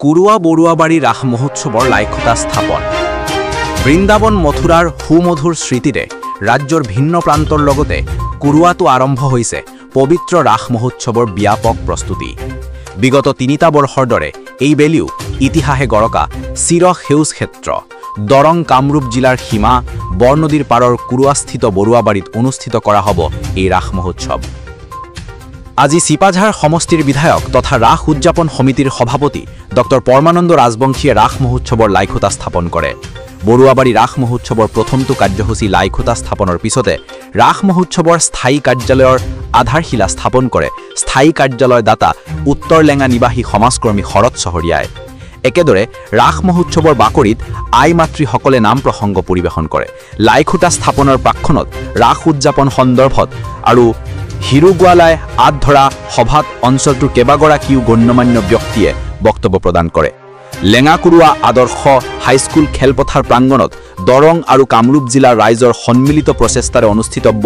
কুৰুৱা বৰুৱাবাৰী ৰাস মহোৎসৱৰ লাইখতা স্থাপন। বৃন্দাবন মথুৰাৰ সুমধুৰ স্মৃতিৰে ৰাজ্যৰ ভিন্ন প্ৰান্তৰ লগতে কুৰুৱাতো আৰম্ভ হৈছে পবিত্ৰ ৰাস মহোৎসৱৰ ব্যাপক প্ৰস্তুতি। বিগত ৩টা বৰ্ষৰ দৰে এইবেলিও ইতিহাসে গৰকা চিৰ সেউজ ক্ষেত্ৰ দৰং কামৰূপ জিলাৰ সীমা বৰনদীৰ পাৰৰ কুৰুৱাস্থিত বৰুৱাবাৰীত অনুষ্ঠিত কৰা হ'ব এই ৰাস মহোৎসৱ। আজি চিপাঝাৰ সমষ্টিৰ বিধায়ক তথা ৰাস উদযাপন সমিতিৰ সভাপতি ডক্টৰ পৰমানন্দ ৰাজবংশীয়ে ৰাস মহোৎসৱৰ লাইখতা স্থাপন কৰে। বৰুৱাবাৰী ৰাস মহোৎসৱৰ প্ৰথমটো কাৰ্যসূচী লাইখতা স্থাপনৰ পিছতে ৰাস মহোৎসৱৰ স্থায়ী কাৰ্যালয়ৰ আধাৰশিলা স্থাপন কৰে স্থায়ী কাৰ্যালয় দাতা উত্তৰ লেঙা নিবাসী সমাজকৰ্মী শৰৎ চহৰীয়াই। একেদৰে ৰাস মহোৎসৱৰ বাকৰিত আই মাতৃসকলে নাম প্ৰসংগ পৰিৱেশন কৰে। লাইখুটা স্থাপনৰ প্ৰাক্ষণত ৰাস উদযাপন সন্দৰ্ভত আৰু হিৰুগোৱালাই আঁত ধৰা সভাত অঞ্চলটোৰ কেইবাগৰাকীও গণ্যমান্য ব্যক্তিয়ে বক্তব্য প্ৰদান কৰে। লেঙাকুৰুৱা আদৰ্শ হাইস্কুল খেলপথাৰ প্ৰাংগণত দৰং আৰু কামৰূপ জিলাৰ ৰাইজৰ সন্মিলিত প্ৰচেষ্টাৰে অনুষ্ঠিতব্য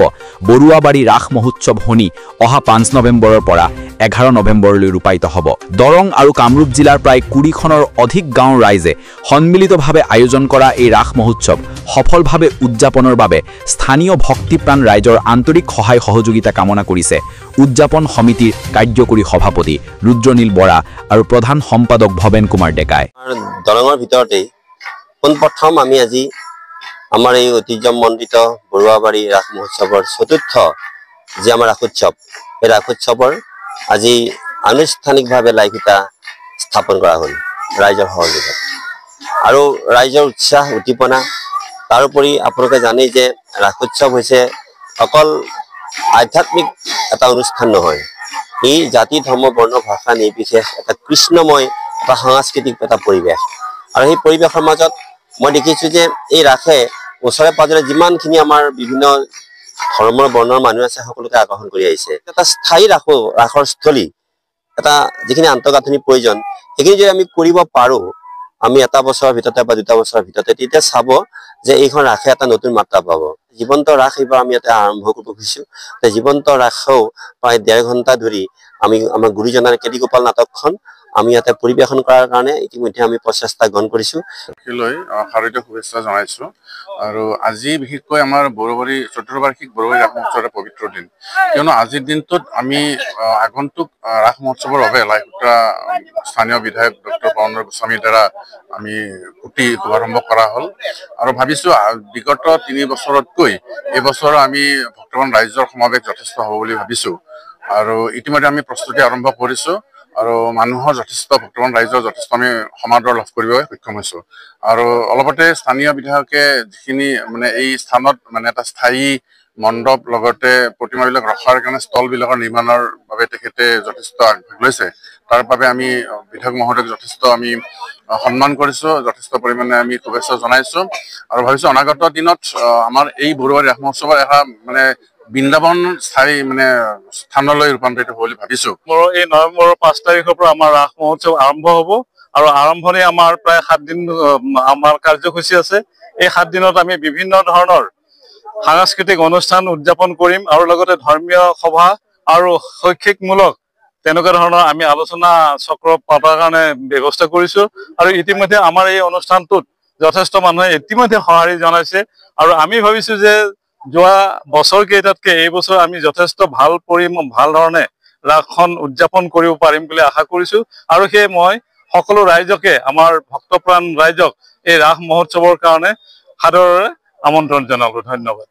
বৰুৱাবাৰী ৰাস মহোৎসৱ শনি অহা ৫ নৱেম্বৰৰ পৰা ১১ নৱেম্বৰলৈ ৰূপায়িত হ'ব। দৰং আৰু কামৰূপ জিলাৰ প্ৰায় ২০খনৰ অধিক গাঁৱৰ ৰাইজে সন্মিলিতভাৱে আয়োজন কৰা এই ৰাস মহোৎসৱ সফলভাৱে উদযাপনৰ বাবে স্থানীয় ভক্তিপ্ৰাণ ৰাইজৰ আন্তৰিক সহায় সহযোগিতা কামনা কৰিছে উদযাপন সমিতিৰ কাৰ্যকৰী সভাপতি ৰুদ্ৰনীল বৰা আৰু প্ৰধান সম্পাদক ভৱেন কুমাৰ ডেকাই। দৰঙৰ ভিতৰতেই পোনপ্ৰথম আমি আজি আমাৰ এই ঐতিহ্যমণ্ডিত বৰুৱাবাৰী ৰাস মহোৎসৱৰ চতুৰ্থ যি আমাৰ ৰাসোৎসৱ, এই ৰাসোৎসৱৰ আজি আনুষ্ঠানিকভাৱে লাইখুটা স্থাপন কৰা হ'ল ৰাইজৰ সহযোগত আৰু ৰাইজৰ উৎসাহ উদ্দীপনা। তাৰোপৰি আপোনালোকে জানেই যে ৰাসোৎসৱ হৈছে অকল আধ্যাত্মিক এটা অনুষ্ঠান নহয়, ই জাতি ধৰ্ম বৰ্ণ ভাষা নিৰ্বিশেষ এটা কৃষ্ণময় এটা সাংস্কৃতিক এটা পৰিৱেশ। আৰু সেই পৰিৱেশৰ মাজত মই দেখিছোঁ যে এই ৰাসে ওচৰে পাজৰে যিমানখিনি আমাৰ বিভিন্ন ধৰ্মৰ বৰ্ণৰ মানুহ আছে সকলোকে আকৰ্ষণ কৰি আহিছে। এটা স্থায়ী ৰাসৰ স্থলী, এটা যিখিনি আন্তঃগাঁথনিৰ প্ৰয়োজন সেইখিনি যদি আমি কৰিব পাৰোঁ, আমি এটা বছৰৰ ভিতৰতে বা 2টা বছৰৰ ভিতৰতে, তেতিয়া চাব যে এইখন ৰাসে এটা নতুন মাত্ৰা পাব। জীৱন্ত ৰাস এইবাৰ আমি ইয়াতে আৰম্ভ কৰিব খুজিছোঁ। জীৱন্ত ৰাসও প্ৰায় 1.5 ঘণ্টা ধৰি আমি আমাৰ গুৰুজনাৰ কেলিগোপাল নাটকখন আমি ইয়াতে পৰিৱেশন কৰাৰ কাৰণে ইতিমধ্যে আমি প্ৰচেষ্টা গ্ৰহণ কৰিছোঁ। শাৰীৰিক শুভেচ্ছা জনাইছোঁ। আৰু আজি বিশেষকৈ আমাৰ বৰুৱাবাৰী 14 বাৰ্ষিক বৰুৱাবাৰী ৰাস মহোৎসৱৰ পবিত্ৰ দিন, কিয়নো আজিৰ দিনটোত আমি আগন্তুক ৰাস মহোৎসৱৰ বাবে লাইখুটা স্থানীয় বিধায়ক ডক্টৰ পৰমানন্দ গোস্বামীৰ দ্বাৰা আমি খুঁটি শুভাৰম্ভ কৰা হ'ল আৰু ভাবিছোঁ বিগত 3 বছৰতকৈ এইবছৰ আমি ভক্তবান ৰাইজৰ সমাৱেশ যথেষ্ট হ'ব বুলি ভাবিছোঁ। আৰু ইতিমধ্যে আমি প্ৰস্তুতি আৰম্ভ কৰিছোঁ আৰু মানুহৰ যথেষ্ট ভক্তবান ৰাইজৰ যথেষ্ট আমি সমাদৰ লাভ কৰিবলৈ সক্ষম হৈছোঁ। আৰু অলপতে স্থানীয় বিধায়কে যিখিনি এই স্থানত এটা স্থায়ী মণ্ডপ লগতে প্ৰতিমাবিলাক ৰখাৰ কাৰণে ষ্টলবিলাকৰ নিৰ্মাণৰ বাবে তেখেতে যথেষ্ট আগভাগ লৈছে। তাৰ বাবে আমি বিধায়ক মহোদয়ক যথেষ্ট আমি সন্মান কৰিছোঁ, যথেষ্ট পৰিমাণে আমি শুভেচ্ছা জনাইছোঁ আৰু ভাবিছোঁ অনাগত দিনত আমাৰ এই বৰুৱাবাৰী ৰাস মহোৎসৱৰ এটা বৃন্দাবন স্থায়ী স্থানলৈ ৰূপান্তৰিত হ'ব বুলি ভাবিছোঁ। এই নৱেম্বৰৰ 5 তাৰিখৰ পৰা আমাৰ ৰাস মহোৎসৱ আৰম্ভ হ'ব আৰু আৰম্ভণি আমাৰ প্ৰায় 7 দিন আমাৰ কাৰ্যসূচী আছে। এই 7 দিনত আমি বিভিন্ন ধৰণৰ সাংস্কৃতিক অনুষ্ঠান উদযাপন কৰিম আৰু লগতে ধৰ্মীয় সভা আৰু শৈক্ষিকমূলক তেনেকুৱা ধৰণৰ আমি আলোচনা চক্ৰ পতাৰ কাৰণে ব্যৱস্থা কৰিছোঁ। আৰু ইতিমধ্যে আমাৰ এই অনুষ্ঠানটোত যথেষ্ট মানুহে ইতিমধ্যে সঁহাৰি জনাইছে আৰু আমি ভাবিছোঁ যে যোৱা বছৰ কেইটাতকে এই বছৰ আমি যথেষ্ট ভাল ধৰণে ৰাসখন উদযাপন কৰিব পাৰিম বুলি আশা কৰিছোঁ। আৰু সেয়ে মই সকলো ৰাইজকে, আমাৰ ভক্তপ্ৰাণ ৰাইজক এই ৰাস মহোৎসৱৰ কাৰণে সাদৰেৰে আমন্ত্ৰণ জনালোঁ। ধন্যবাদ।